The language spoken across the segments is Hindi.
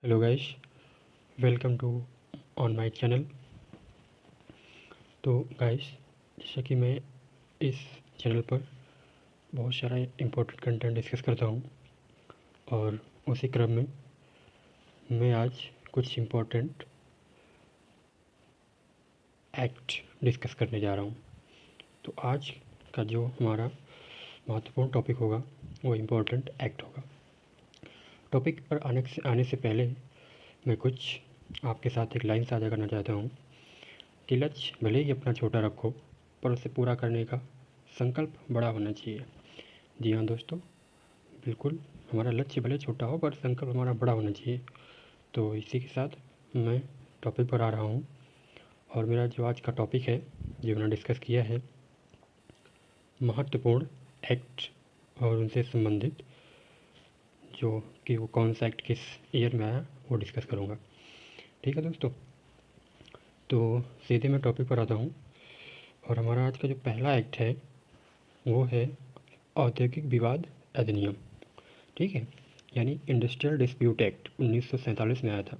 Hello guys, welcome to on my channel. तो गाइस, जैसा कि मैं इस चैनल पर बहुत सारा इम्पोर्टेंट कंटेंट डिस्कस करता हूँ और उसी क्रम में मैं आज कुछ इम्पोर्टेंट एक्ट डिस्कस करने जा रहा हूँ। तो आज का जो हमारा महत्वपूर्ण टॉपिक होगा वो इम्पोर्टेंट एक्ट होगा। टॉपिक पर आने से पहले मैं कुछ आपके साथ एक लाइन साझा करना चाहता हूँ कि लक्ष्य भले ही अपना छोटा रखो पर उसे पूरा करने का संकल्प बड़ा होना चाहिए। जी हाँ दोस्तों, बिल्कुल, हमारा लक्ष्य भले छोटा हो पर संकल्प हमारा बड़ा होना चाहिए। तो इसी के साथ मैं टॉपिक पर आ रहा हूँ और मेरा जो आज का टॉपिक है जो मैंने डिस्कस किया है महत्वपूर्ण एक्ट और उनसे संबंधित जो कि वो कौन सा एक्ट किस ईयर में आया वो डिस्कस करूँगा। ठीक है दोस्तों, तो सीधे मैं टॉपिक पर आता हूँ और हमारा आज का जो पहला एक्ट है वो है औद्योगिक विवाद अधिनियम। ठीक है, यानी इंडस्ट्रियल डिस्प्यूट एक्ट 1947 में आया था।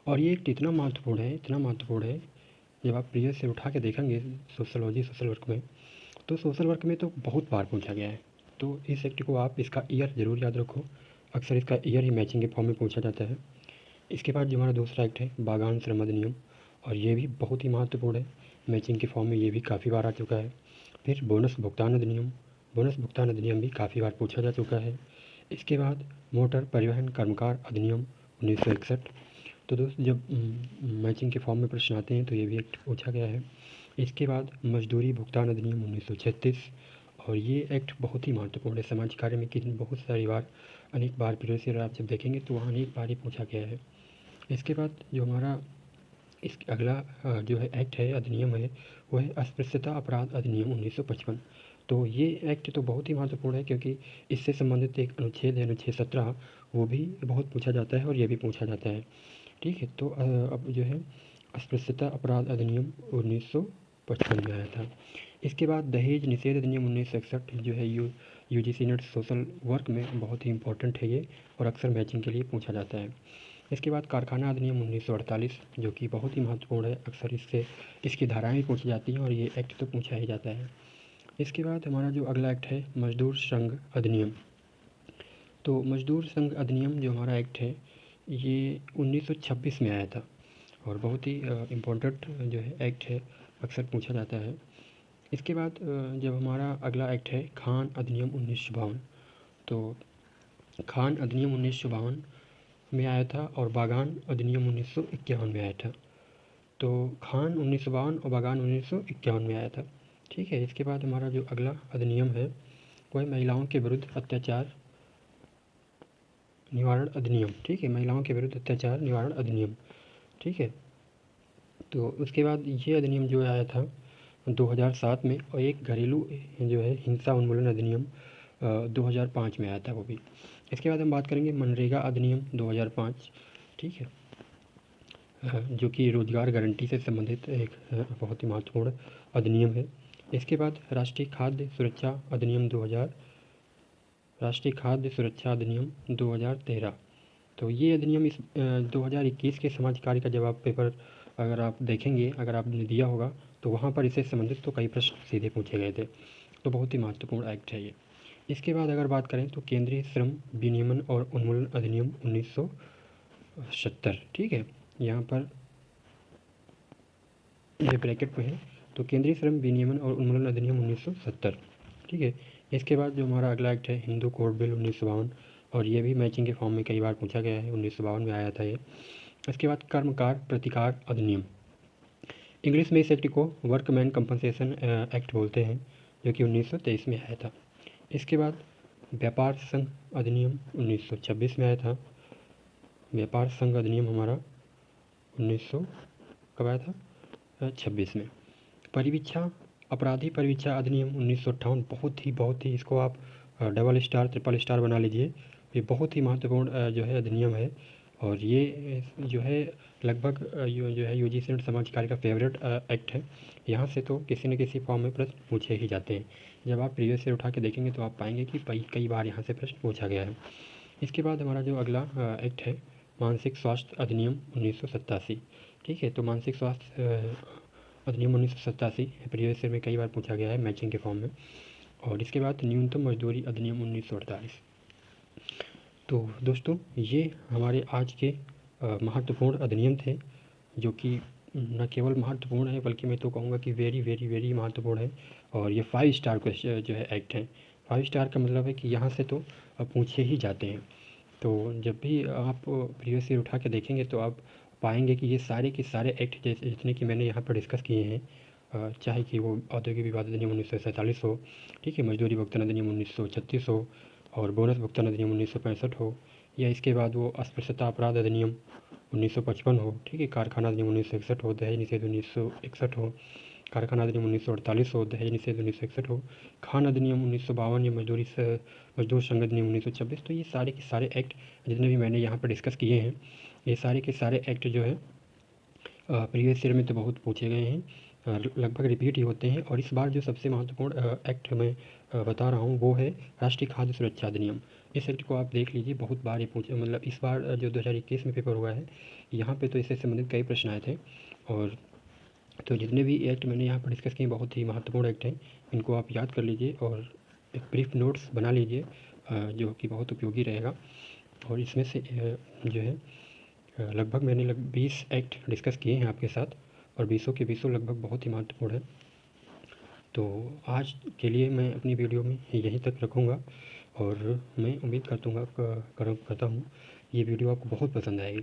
और ये एक्ट इतना महत्वपूर्ण है, जब आप प्रीवियस से उठा के देखेंगे सोशल वर्क में, तो सोशल वर्क में तो बहुत बार पूछा गया है। तो इस एक्ट को आप इसका ईयर ज़रूर याद रखो। अक्सर इसका ईयर ही मैचिंग के फॉर्म में पूछा जाता है। इसके बाद जो हमारा दूसरा एक्ट है बागान श्रम अधिनियम, और ये भी बहुत ही महत्वपूर्ण है। मैचिंग के फॉर्म में ये भी काफ़ी बार आ चुका है। फिर बोनस भुगतान अधिनियम भी काफ़ी बार पूछा जा चुका है। इसके बाद मोटर परिवहन कर्मकार अधिनियम 1961। तो दोस्त, जब मैचिंग के फॉर्म में प्रश्न आते हैं तो ये भी एक्ट पूछा गया है। इसके बाद मजदूरी भुगतान अधिनियम 1936, और ये एक्ट बहुत ही महत्वपूर्ण है समाज कार्य में। कितनी बहुत सारी बार, अनेक बार प्रीवियस ईयर आप जब देखेंगे तो वहाँ अनेक बार ही पूछा गया है। इसके बाद जो हमारा इस अगला जो है एक्ट है, अधिनियम है, वो है अस्पृश्यता अपराध अधिनियम 1955। तो ये एक्ट तो बहुत ही महत्वपूर्ण है क्योंकि इससे संबंधित एक अनुच्छेद है, अनुच्छेद 17, वो भी बहुत पूछा जाता है और ये भी पूछा जाता है। ठीक है, तो अब जो है अस्पृश्यता अपराध अधिनियम 1955 में आया था। इसके बाद दहेज निषेध अधिनियम 1961 जो है यूजीसी नेट सोशल वर्क में बहुत ही इंपॉर्टेंट है ये, और अक्सर मैचिंग के लिए पूछा जाता है। इसके बाद कारखाना अधिनियम 1948 जो कि बहुत ही महत्वपूर्ण है, अक्सर इसकी धाराएँ भी पूछी जाती हैं और ये एक्ट तो पूछा ही जाता है। इसके बाद हमारा जो अगला एक्ट है मजदूर संघ अधिनियम। तो मजदूर संघ अधिनियम जो हमारा एक्ट है ये 1926 में आया था और बहुत ही इम्पोर्टेंट जो है एक्ट है, अक्सर पूछा जाता है। इसके बाद जब हमारा अगला एक्ट है खान अधिनियम 1952। तो खान अधिनियम 1952 में आया था और बागान अधिनियम 1951 में आया था। तो खान 1952 और बागान 1951 में आया था। ठीक है, इसके बाद हमारा जो अगला अधिनियम है वो है महिलाओं के विरुद्ध अत्याचार निवारण अधिनियम। ठीक है, महिलाओं के विरुद्ध अत्याचार निवारण अधिनियम। ठीक है, तो उसके बाद ये अधिनियम जो आया था 2007 में, और एक घरेलू जो है हिंसा उन्मूलन अधिनियम 2005 में आया था वो भी। इसके बाद हम बात करेंगे मनरेगा अधिनियम 2005। ठीक है, जो कि रोज़गार गारंटी से संबंधित एक बहुत ही महत्वपूर्ण अधिनियम है। इसके बाद राष्ट्रीय खाद्य सुरक्षा अधिनियम 2013। तो ये अधिनियम इस 2021 के समाज कार्य का जवाब पेपर अगर आप देखेंगे, अगर आपने दिया होगा, तो वहाँ पर इससे संबंधित तो कई प्रश्न सीधे पूछे गए थे। तो बहुत ही महत्वपूर्ण एक्ट है ये। इसके बाद अगर बात करें तो केंद्रीय श्रम विनियमन और उन्मूलन अधिनियम 1970। ठीक है, यहाँ पर ये ब्रैकेट में है। तो केंद्रीय श्रम विनियमन और उन्मूलन अधिनियम 1970। ठीक है, इसके बाद जो हमारा अगला एक्ट है हिंदू कोड बिल 1952, और ये भी मैचिंग के फॉर्म में कई बार पूछा गया है, 1952 में आया था ये। इसके बाद कर्मकार प्रतिकार अधिनियम, इंग्लिश में इस एक्ट को वर्कमैन कंपनसेशन एक्ट बोलते हैं, जो कि 1923 में आया था। इसके बाद व्यापार संघ अधिनियम 1926 में आया था। व्यापार संघ अधिनियम हमारा 1900 कब आया था? 26 में। परिवीक्षा अपराधी परिवीक्षा अधिनियम 1958, बहुत ही इसको आप डबल स्टार ट्रिपल स्टार बना लीजिए। ये बहुत ही महत्वपूर्ण जो है अधिनियम है, और ये जो है लगभग जो है यूजीसी नेट समाज कार्य का फेवरेट एक्ट है। यहाँ से तो किसी न किसी फॉर्म में प्रश्न पूछे ही जाते हैं। जब आप प्रीवियस ईयर उठा के देखेंगे तो आप पाएंगे कि कई बार यहाँ से प्रश्न पूछा गया है। इसके बाद हमारा जो अगला एक्ट है मानसिक स्वास्थ्य अधिनियम 1987। ठीक है, तो मानसिक स्वास्थ्य अधिनियम 1987 प्रीवियस ईयर में कई बार पूछा गया है मैचिंग के फॉर्म में। और इसके बाद न्यूनतम मजदूरी अधिनियम 1948। तो दोस्तों ये हमारे आज के महत्वपूर्ण अधिनियम थे, जो कि न केवल महत्वपूर्ण है बल्कि मैं तो कहूँगा कि वेरी वेरी वेरी महत्वपूर्ण है। और ये 5 स्टार क्वेश्चन जो है एक्ट हैं। 5 स्टार का मतलब है कि यहाँ से तो पूछे ही जाते हैं। तो जब भी आप प्रीवियस ईयर उठा के देखेंगे तो आप पाएंगे कि ये सारे के सारे एक्ट जैसे जितने कि मैंने यहाँ पर डिस्कस किए हैं, चाहे कि वो औद्योगिक विवाद अधिनियम 1947 हो, ठीक है, मजदूरी भुगतान अधिनियम 1936 हो, और बोनस भुगतान अधिनियम 1965 हो, या इसके बाद वो अस्पृश्यता अपराध अधिनियम 1955 हो, ठीक है, कारखाना अधिनियम 1961 हो, दहेज निषेध 1961 हो, कारखाना अधिनियम 1948 हो, दहेज निषेध 1961 हो, खान अधिनियम 1952 या मजदूर संघ अधिनियम 1926। तो ये सारे के सारे एक्ट जितने भी मैंने यहाँ पर डिस्कस किए हैं, ये सारे के सारे एक्ट जो है प्रीवियस ईयर में तो बहुत पूछे गए हैं, लगभग रिपीट ही होते हैं। और इस बार जो सबसे महत्वपूर्ण एक्ट मैं बता रहा हूँ वो है राष्ट्रीय खाद्य सुरक्षा अधिनियम। इस एक्ट को आप देख लीजिए, बहुत बार ये पूछे, मतलब इस बार जो 2021 में पेपर हुआ है यहाँ पे तो इससे संबंधित कई प्रश्न आए थे। और तो जितने भी एक्ट मैंने यहाँ पर डिस्कस किए बहुत ही महत्वपूर्ण एक्ट हैं, इनको आप याद कर लीजिए और एक ब्रीफ नोट्स बना लीजिए, जो कि बहुत उपयोगी रहेगा। और इसमें से जो है लगभग मैंने 20 एक्ट डिस्कस किए हैं आपके साथ, और 20 के 20 लगभग बहुत ही महत्वपूर्ण है। तो आज के लिए मैं अपनी वीडियो में यहीं तक रखूँगा, और मैं उम्मीद करता हूँ ये वीडियो आपको बहुत पसंद आएगी,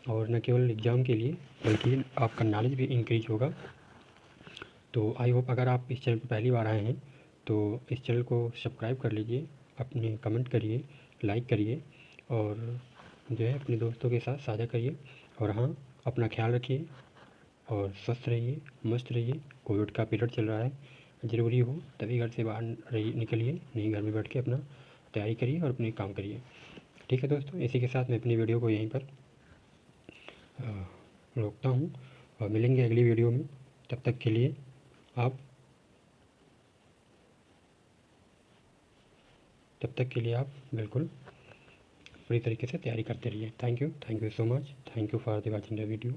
और न केवल एग्ज़ाम के लिए बल्कि आपका नॉलेज भी इंक्रीज होगा। तो आई होप अगर आप इस चैनल पर पहली बार आए हैं तो इस चैनल को सब्सक्राइब कर लीजिए, अपने कमेंट करिए, लाइक करिए, और जो है अपने दोस्तों के साथ साझा करिए। और हाँ, अपना ख्याल रखिए और स्वस्थ रहिए, मस्त रहिए। कोविड का पीरियड चल रहा है, ज़रूरी हो तभी घर से बाहर निकलिए, नहीं घर में बैठ के अपना तैयारी करिए और अपने काम करिए। ठीक है दोस्तों, इसी के साथ मैं अपनी वीडियो को यहीं पर रोकता हूँ, और मिलेंगे अगली वीडियो में। तब तक के लिए आप बिल्कुल पूरी तरीके से तैयारी करते रहिए। Thank you so much, thank you for the watching the video.